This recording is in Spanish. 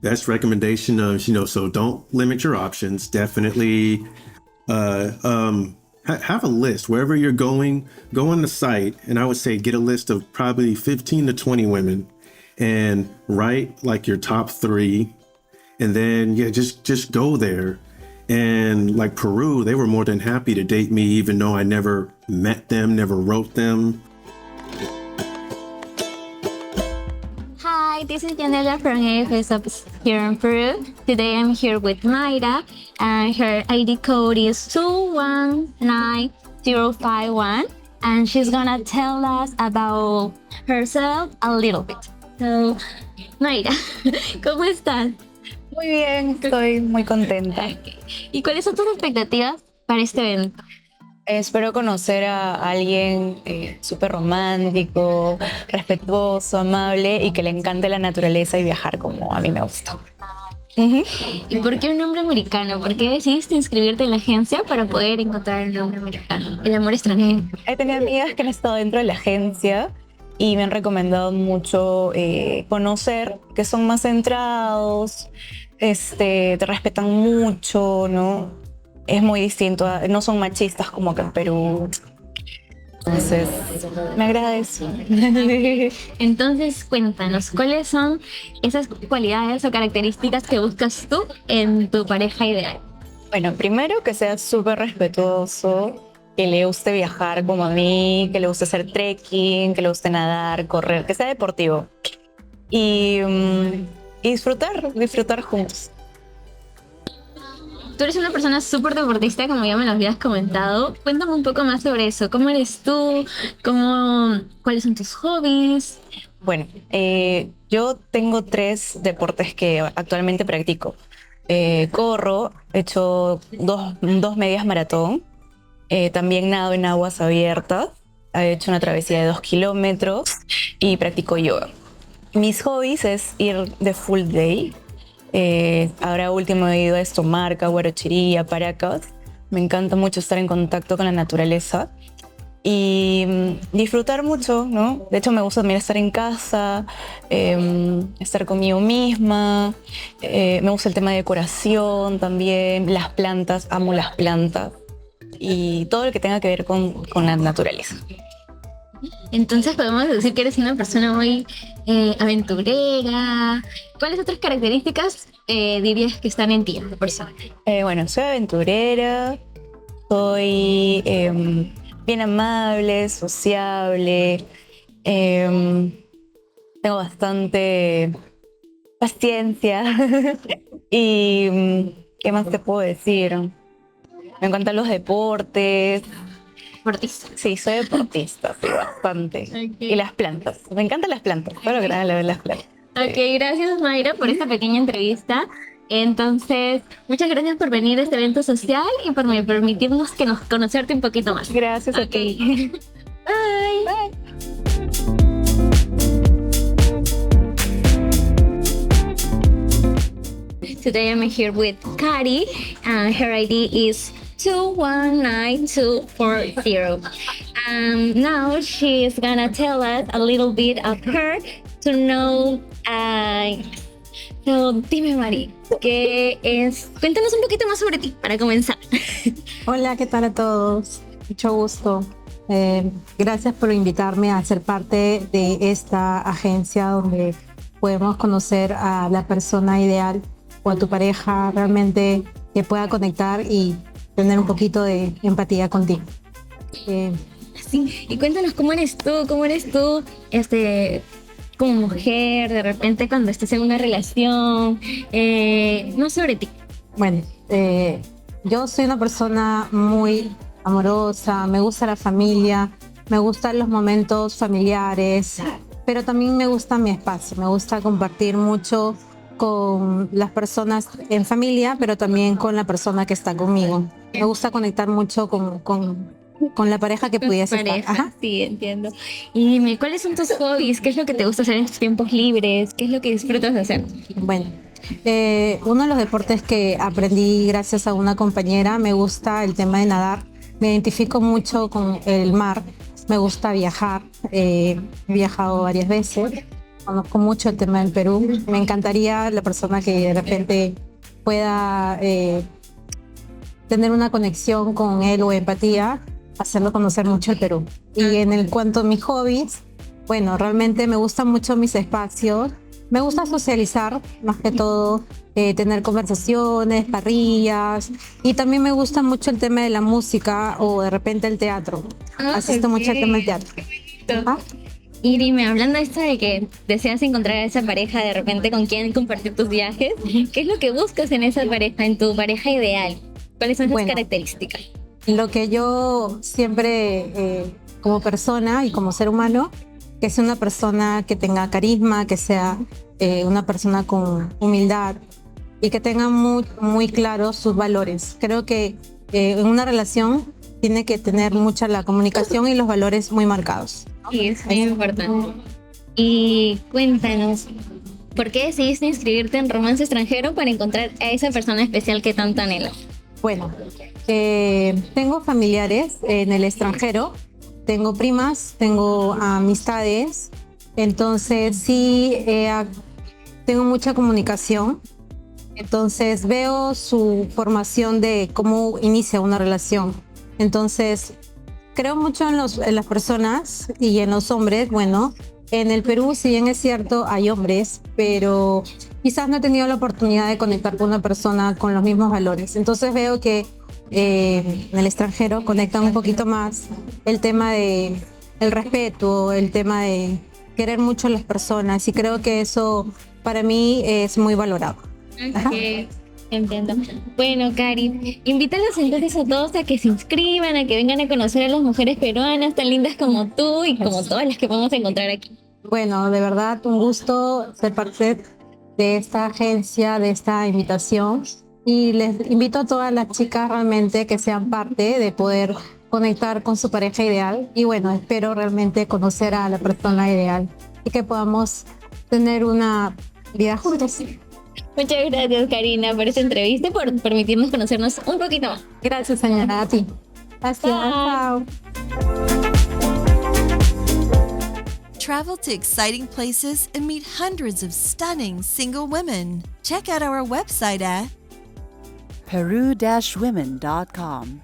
best recommendation of, so don't limit your options. Definitely have a list wherever you're going. Go on the site, and I would say get a list of probably 15 to 20 women, and write like your top three, and then just go there. And like Peru, they were more than happy to date me, even though I never met them, never wrote them. Hi, this is Yanela from AFS Ops here in Peru. Today I'm here with Mayra, and her ID code is 219051, and she's gonna tell us about herself a little bit. So, Mayra, ¿cómo estás? Muy bien, estoy muy contenta. ¿Y cuáles son tus expectativas para este evento? Espero conocer a alguien súper romántico, respetuoso, amable y que le encante la naturaleza y viajar como a mí me gusta. ¿Y por qué un nombre americano? ¿Por qué decidiste inscribirte en la agencia para poder encontrar el nombre americano, el amor extranjero? He tenido amigas que han estado dentro de la agencia y me han recomendado mucho conocer, que son más centrados, te respetan mucho, ¿no? Es muy distinto, no son machistas como que en Perú. Entonces, me agrada eso. Entonces, cuéntanos, ¿cuáles son esas cualidades o características que buscas tú en tu pareja ideal? Bueno, primero que sea súper respetuoso, que le guste viajar como a mí, que le guste hacer trekking, que le guste nadar, correr, que sea deportivo. Y disfrutar juntos. Tú eres una persona súper deportista, como ya me lo habías comentado. Cuéntame un poco más sobre eso. ¿Cómo eres tú? ¿Cuáles son tus hobbies? Bueno, yo tengo 3 deportes que actualmente practico. Corro, he hecho dos medias maratón. También nado en aguas abiertas. He hecho una travesía de 2 kilómetros y practico yoga. Mis hobbies es ir de full day. Ahora último he ido a Estomarca, Huarochirí, a Paracas. Me encanta mucho estar en contacto con la naturaleza y disfrutar mucho, ¿no? De hecho me gusta también estar en casa, estar conmigo misma. Me gusta el tema de decoración también, las plantas, amo las plantas y todo lo que tenga que ver con la naturaleza. Entonces podemos decir que eres una persona muy aventurera. ¿Cuáles otras características dirías que están en ti, como persona? Bueno, soy aventurera, soy bien amable, sociable, tengo bastante paciencia y ¿qué más te puedo decir? Me encantan los deportes. Deportista. Sí, soy deportista, sí, bastante. Okay. Y las plantas. Me encantan las plantas. Todo lo que tenga que ver las plantas. Ok, gracias Mayra por esta pequeña entrevista. Entonces, muchas gracias por venir a este evento social y por permitirnos conocerte un poquito más. Gracias a ti. Bye. Bye. Today I'm here with Kari, and her ID is 219240. Now she's gonna tell us a little bit of her to know. So, dime, Mari, cuéntanos un poquito más sobre ti para comenzar. Hola, ¿qué tal a todos? Mucho gusto. Gracias por invitarme a ser parte de esta agencia donde podemos conocer a la persona ideal o a tu pareja realmente que pueda conectar y tener un poquito de empatía contigo. Sí, y cuéntanos cómo eres tú, como mujer, de repente cuando estás en una relación, no sobre ti. Bueno, yo soy una persona muy amorosa, me gusta la familia, me gustan los momentos familiares, pero también me gusta mi espacio, me gusta compartir mucho con las personas en familia, pero también con la persona que está conmigo. Me gusta conectar mucho con la pareja que pudiese estar. Ajá. Sí, entiendo. Y dime, ¿cuáles son tus hobbies? ¿Qué es lo que te gusta hacer en tus tiempos libres? ¿Qué es lo que disfrutas de hacer? Bueno, uno de los deportes que aprendí gracias a una compañera, me gusta el tema de nadar. Me identifico mucho con el mar. Me gusta viajar. He viajado varias veces. conozco mucho el tema del Perú. Me encantaría la persona que de repente pueda tener una conexión con él o empatía, hacerlo conocer mucho el Perú. Y en el cuanto a mis hobbies, bueno, realmente me gustan mucho mis espacios. Me gusta socializar, más que todo, tener conversaciones, parrillas. Y también me gusta mucho el tema de la música o de repente el teatro. Asisto mucho al tema del teatro. Ajá. Y dime, hablando de esto de que deseas encontrar a esa pareja de repente con quien compartir tus viajes, ¿qué es lo que buscas en esa pareja, en tu pareja ideal? ¿Cuáles son sus Bueno. características? Lo que yo siempre, como persona y como ser humano, que sea una persona que tenga carisma, que sea una persona con humildad y que tenga muy, muy claros sus valores. Creo que en una relación tiene que tener mucha la comunicación y los valores muy marcados. Sí, es muy importante. Y cuéntanos, ¿por qué decidiste inscribirte en Romance Extranjero para encontrar a esa persona especial que tanto anhelas? Bueno, tengo familiares en el extranjero, tengo primas, tengo amistades, entonces sí tengo mucha comunicación, entonces veo su formación de cómo inicia una relación. Entonces creo mucho en las personas y en los hombres. Bueno, en el Perú, si bien es cierto, hay hombres, pero quizás no he tenido la oportunidad de conectar con una persona con los mismos valores. Entonces veo que en el extranjero conectan un poquito más el tema de el respeto, el tema de querer mucho a las personas, y creo que eso para mí es muy valorado. Ajá. Ok, entiendo. Bueno, Cari, invítalos entonces a todos a que se inscriban, a que vengan a conocer a las mujeres peruanas tan lindas como tú y como todas las que podemos encontrar aquí. Bueno, de verdad, un gusto ser parte de esta agencia, de esta invitación. Y les invito a todas las chicas realmente que sean parte de poder conectar con su pareja ideal. Y bueno, espero realmente conocer a la persona ideal y que podamos tener una vida juntos. Muchas gracias, Karina, por esta entrevista y por permitirnos conocernos un poquito más. Gracias, señora, a ti. Gracias. Chao. Travel to exciting places and meet hundreds of stunning single women. Check out our website at peru-women.com